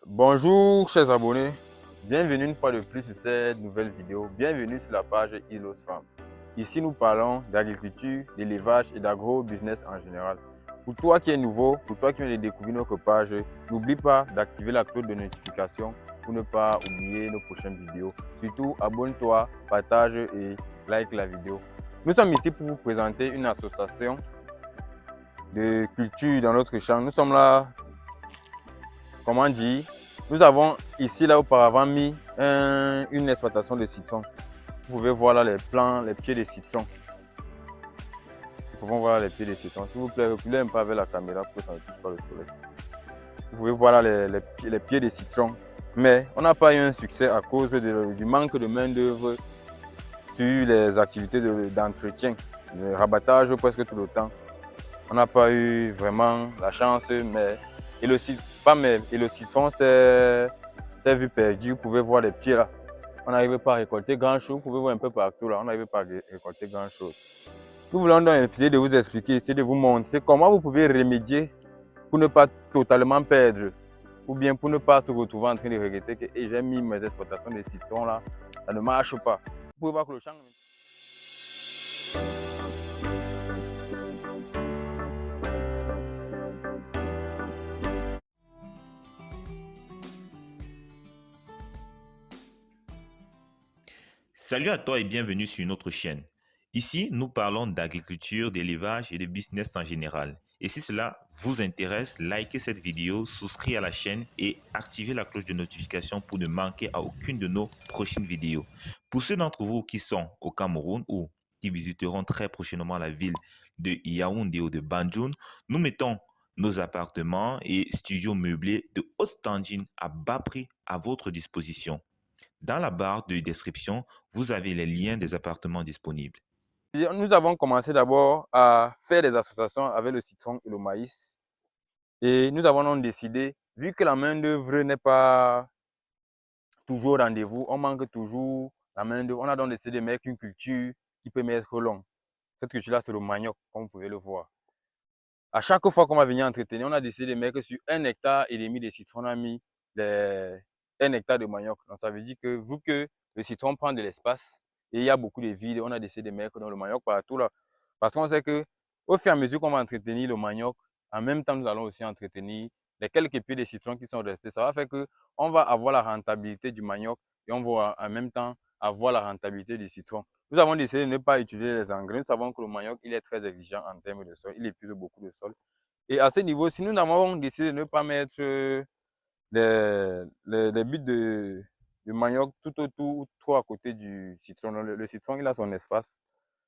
Bonjour chers abonnés, bienvenue une fois de plus sur cette nouvelle vidéo, bienvenue sur la page Ilos Farm. Ici nous parlons d'agriculture, d'élevage et d'agro-business en général. Pour toi qui es nouveau, pour toi qui viens de découvrir notre page, n'oublie pas d'activer la cloche de notification pour ne pas oublier nos prochaines vidéos. Surtout abonne-toi, partage et like la vidéo. Nous sommes ici pour vous présenter une association de culture dans notre champ. Nous sommes là, comment dire, nous avons ici là auparavant mis une exploitation de citron. Vous pouvez voir là les plants, les pieds de citron. Nous pouvons voir les pieds de citron. S'il vous plaît, reculez un peu avec la caméra pour que ça ne touche pas le soleil. Vous pouvez voir là les pieds de citron. Mais on n'a pas eu un succès à cause du manque de main-d'œuvre sur les activités d'entretien, de rabattage presque tout le temps. On n'a pas eu vraiment la chance, mais et le citron s'est vu perdu. Vous pouvez voir les pieds là. On n'arrivait pas à récolter grand chose. Vous pouvez voir un peu partout là. On n'arrivait pas à récolter grand chose. Nous voulons donc essayer de vous expliquer, essayer de vous montrer comment vous pouvez remédier pour ne pas totalement perdre ou bien pour ne pas se retrouver en train de regretter que j'ai mis mes exploitations de citron là, ça ne marche pas. Vous pouvez voir que le champ. Salut à toi et bienvenue sur notre chaîne. Ici, nous parlons d'agriculture, d'élevage et de business en général. Et si cela vous intéresse, likez cette vidéo, souscrivez à la chaîne et activez la cloche de notification pour ne manquer à aucune de nos prochaines vidéos. Pour ceux d'entre vous qui sont au Cameroun ou qui visiteront très prochainement la ville de Yaoundé ou de Banjul, nous mettons nos appartements et studios meublés de haute standing à bas prix à votre disposition. Dans la barre de description, vous avez les liens des appartements disponibles. Nous avons commencé d'abord à faire des associations avec le citron et le maïs. Et nous avons donc décidé, vu que la main-d'œuvre n'est pas toujours au rendez-vous, on manque toujours la main-d'œuvre, on a donc décidé de mettre une culture qui peut mettre long. Cette culture-là, c'est le manioc, comme vous pouvez le voir. À chaque fois qu'on va venir entretenir, on a décidé de mettre sur 1,5 hectare de citron, on a mis 1 hectare de manioc. Donc ça veut dire que vu que le citron prend de l'espace et il y a beaucoup de vide, on a décidé de mettre dans le manioc partout là. Parce qu'on sait que au fur et à mesure qu'on va entretenir le manioc, en même temps, nous allons aussi entretenir les quelques pieds de citron qui sont restés. Ça va faire que on va avoir la rentabilité du manioc et on va en même temps avoir la rentabilité du citron. Nous avons décidé de ne pas utiliser les engrais. Nous savons que le manioc, il est très exigeant en termes de sol. Il épuise beaucoup de sol. Et à ce niveau, si nous avons décidé de ne pas mettre les buts de manioc tout autour, trop à côté du citron. Le citron, il a son espace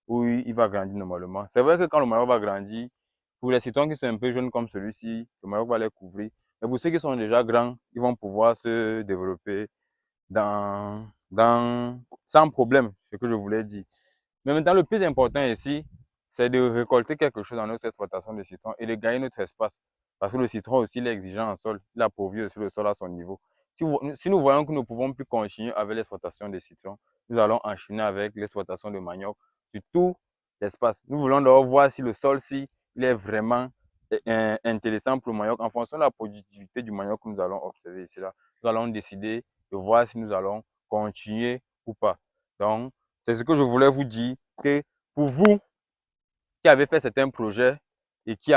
où il va grandir normalement. C'est vrai que quand le manioc va grandir, pour les citrons qui sont un peu jeunes comme celui-ci, le manioc va les couvrir. Mais pour ceux qui sont déjà grands, ils vont pouvoir se développer sans problème, ce que je voulais dire. Mais maintenant, le plus important ici, c'est de récolter quelque chose dans notre exploitation de citron et de gagner notre espace. Parce que le citron aussi, il est exigeant en sol. Il a pourvu aussi le sol à son niveau. Si nous voyons que nous ne pouvons plus continuer avec l'exploitation des citrons, nous allons enchaîner avec l'exploitation de manioc sur tout l'espace. Nous voulons d'abord voir si le sol-ci, il est vraiment intéressant pour le manioc. En fonction de la productivité du manioc que nous allons observer ici, là, nous allons décider de voir si nous allons continuer ou pas. Donc, c'est ce que je voulais vous dire, que pour vous qui avez fait certains projets et qui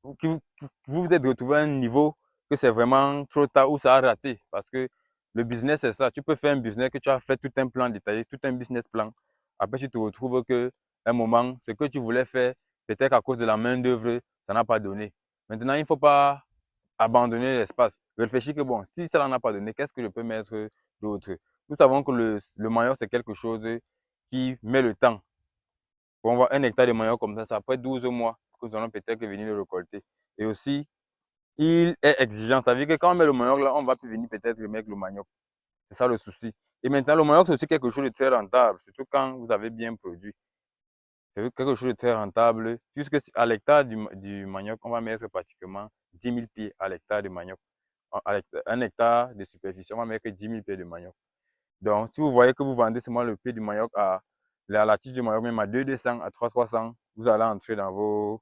vous vous êtes retrouvé à un niveau que c'est vraiment trop tard ou ça a raté. Parce que le business, c'est ça. Tu peux faire un business que tu as fait tout un plan détaillé, tout un business plan. Après, tu te retrouves que un moment, ce que tu voulais faire, peut-être à cause de la main-d'œuvre, ça n'a pas donné. Maintenant, il ne faut pas abandonner l'espace. Réfléchir que bon, si ça n'en a pas donné, qu'est-ce que je peux mettre d'autre? Nous savons que le manioc, c'est quelque chose qui met le temps. Pour avoir 1 hectare de manioc comme ça après 12 mois que nous allons peut-être venir le récolter. Et aussi, il est exigeant. Ça veut dire que quand on met le manioc là, on va plus venir peut-être remettre le manioc. C'est ça le souci. Et maintenant, le manioc, c'est aussi quelque chose de très rentable, surtout quand vous avez bien produit. C'est quelque chose de très rentable, puisque à l'hectare du manioc, on va mettre pratiquement 10 000 pieds à l'hectare de manioc. À 1 hectare de superficie, on va mettre 10 000 pieds de manioc. Donc, si vous voyez que vous vendez seulement le pied du manioc à la tige du manioc, même à 200, à 300, vous allez entrer dans vos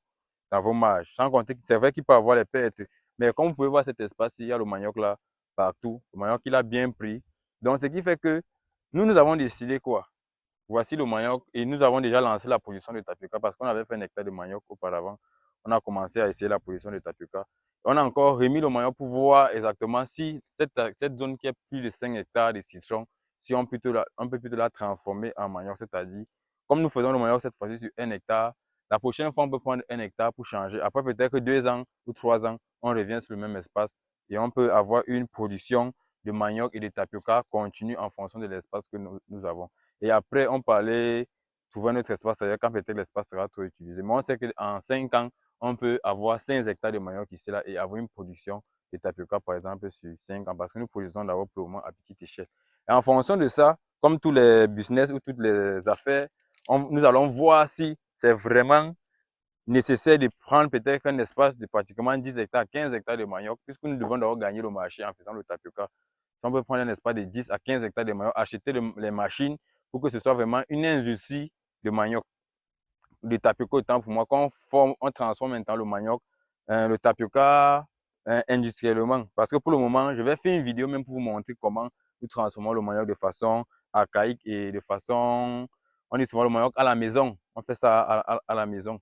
marges. Sans compter que c'est vrai qu'il peut y avoir les pertes. Mais comme vous pouvez voir cet espace, il y a le manioc là partout. Le manioc, il a bien pris. Donc, ce qui fait que nous avons décidé quoi? Voici le manioc et nous avons déjà lancé la production de tapioca parce qu'on avait fait un hectare de manioc auparavant. On a commencé à essayer la production de tapioca. On a encore remis le manioc pour voir exactement si cette zone qui est plus de 5 hectares de citron, si on peut plutôt la transformer en manioc, c'est-à-dire, comme nous faisons le manioc cette fois-ci sur 1 hectare, la prochaine fois, on peut prendre 1 hectare pour changer. Après peut-être 2 ans ou 3 ans, on revient sur le même espace et on peut avoir une production de manioc et de tapioca continue en fonction de l'espace que nous avons. Et après, on parlait trouver notre espace ailleurs quand peut-être l'espace sera trop utilisé. Mais on sait qu'en 5 ans, on peut avoir 5 hectares de manioc ici là et avoir une production de tapioca par exemple sur 5 ans parce que nous produisons d'abord pour le moment à petite échelle. Et en fonction de ça, comme tous les business ou toutes les affaires, nous allons voir si c'est vraiment nécessaire de prendre peut-être un espace de pratiquement 10 hectares, 15 hectares de manioc, puisque nous devons d'abord gagner le marché en faisant le tapioca. Si on peut prendre un espace de 10 à 15 hectares de manioc, acheter les machines pour que ce soit vraiment une industrie de manioc, de tapioca autant pour moi, on transforme maintenant le manioc, le tapioca industriellement. Parce que pour le moment, je vais faire une vidéo même pour vous montrer comment nous transformons le manioc de façon archaïque et de façon, on dit souvent le manioc à la maison. On fait ça à la maison.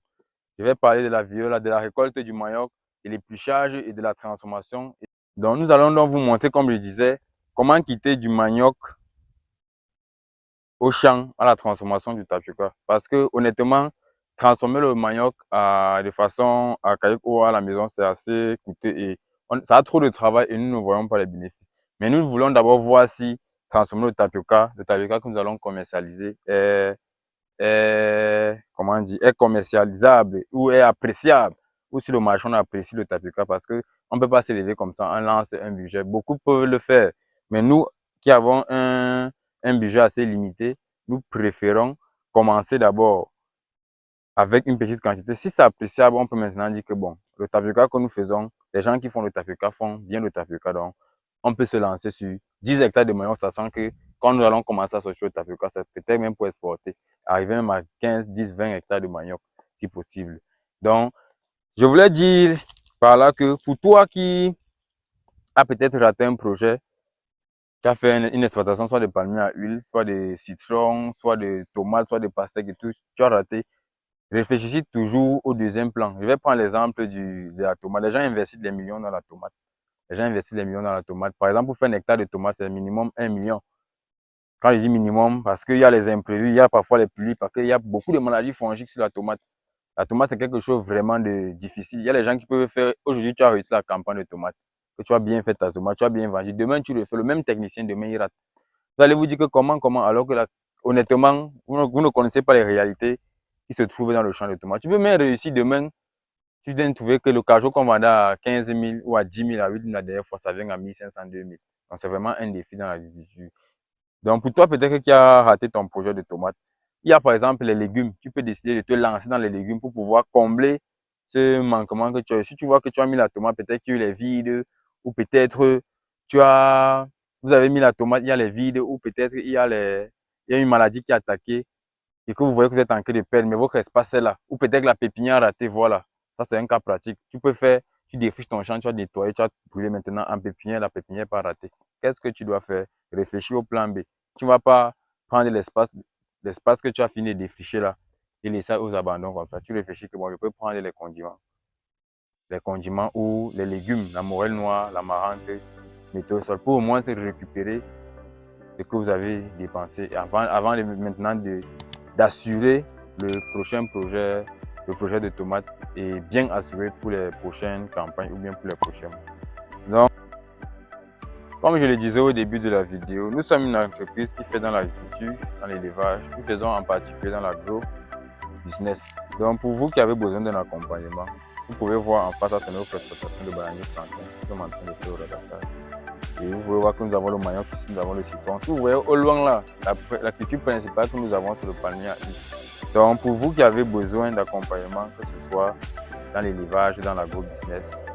Je vais parler de la vidéo, de la récolte du manioc, de l'épluchage et de la transformation. Donc, nous allons donc vous montrer, comme je disais, comment quitter du manioc au champ à la transformation du tapioca. Parce que, honnêtement, transformer le manioc de façon archaïque ou à la maison, c'est assez coûteux et ça a trop de travail et nous ne voyons pas les bénéfices. Mais nous voulons d'abord voir si transformer le tapioca que nous allons commercialiser comment on dit, est commercialisable ou est appréciable, ou si le marchand apprécie le tapioca, parce que on ne peut pas s'élever comme ça, on lance un budget. Beaucoup peuvent le faire, mais nous qui avons un budget assez limité, nous préférons commencer d'abord avec une petite quantité. Si c'est appréciable, on peut maintenant dire que bon, le tapioca que nous faisons, les gens qui font le tapioca font bien le tapioca, donc on peut se lancer sur 10 hectares de manioc, sachant que quand nous allons commencer à sortir le tapioca, c'est peut-être même pour exporter, arriver même à 15, 10, 20 hectares de manioc, si possible. Donc, je voulais dire par là que pour toi qui a peut-être raté un projet, qui a fait une exploitation soit de palmiers à huile, soit de citron, soit de tomates, soit de pastèques et tout, tu as raté, réfléchissez toujours au deuxième plan. Je vais prendre l'exemple de la tomate. Les gens investissent des millions dans la tomate. Les gens investissent des millions dans la tomate. Par exemple, pour faire un hectare de tomate, c'est minimum 1 million. Quand je dis minimum, parce qu'il y a les imprévus, il y a parfois les pluies, parce qu'il y a beaucoup de maladies fongiques sur la tomate. La tomate, c'est quelque chose vraiment de difficile. Il y a les gens qui peuvent faire, aujourd'hui, tu as réussi la campagne de tomate, que tu as bien fait ta tomate, tu as bien vendu. Demain, tu le fais, le même technicien, demain, il rate. Vous allez vous dire que comment, alors que honnêtement, vous ne connaissez pas les réalités qui se trouvent dans le champ de tomates. Tu peux même réussir demain, tu viens de trouver que le cajou qu'on vendait à 15 000 ou à 10 000, à 8 000 la dernière fois, ça vient à 1 500, 2 000. Donc, c'est vraiment un défi dans l'agriculture. Donc, pour toi, peut-être qui a raté ton projet de tomate, il y a par exemple les légumes. Tu peux décider de te lancer dans les légumes pour pouvoir combler ce manquement que tu as. Si tu vois que tu as mis la tomate, peut-être qu'il est vide, ou peut-être vous avez mis la tomate, il y a les vides, ou peut-être il y a une maladie qui a attaqué et que vous voyez que vous êtes en train de perdre, mais votre espace est là. Ou peut-être la pépinière a raté, voilà. Ça, c'est un cas pratique. Tu peux faire, tu défriches ton champ, tu vas nettoyer, tu vas brûler maintenant en pépinière, la pépinière n'est pas ratée. Qu'est-ce que tu dois faire? Réfléchir au plan B. Tu ne vas pas prendre l'espace que tu as fini de défricher là et laisser aux abandons comme ça. Tu réfléchis que bon, je peux prendre les condiments. Les condiments ou les légumes, la morelle noire, la marante, mettre au sol pour au moins se récupérer ce que vous avez dépensé avant maintenant d'assurer le projet de tomates et bien assuré pour les prochaines campagnes ou bien pour les prochains mois. Donc, comme je le disais au début de la vidéo, nous sommes une entreprise qui fait dans l'agriculture, dans l'élevage, nous faisons en particulier dans l'agro-business. Donc, pour vous qui avez besoin d'un accompagnement, vous pouvez voir en face à notre exploitation de bananiers plantains. Nous sommes en train de faire le rédactage. Et vous pouvez voir que nous avons le manioc ici, nous avons le citron. Si vous voyez au loin là, la culture principale que nous avons, c'est le palmier à huile. Donc pour vous qui avez besoin d'accompagnement, que ce soit dans l'élevage, dans l'agro-business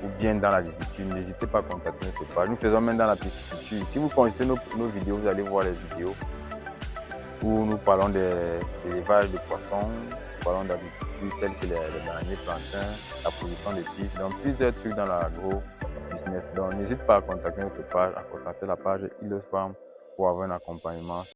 ou bien dans l'agriculture, n'hésitez pas à contacter notre page. Nous faisons même dans la pisciculture. Si vous consultez nos vidéos, vous allez voir les vidéos où nous parlons de l'élevage de poissons, nous parlons d'agriculture, fruits tels que les bananiers, plantains, la production des tiges, donc plusieurs trucs dans l'agro-business. Donc n'hésite pas à contacter notre page, à contacter la page Illos Farm pour avoir un accompagnement.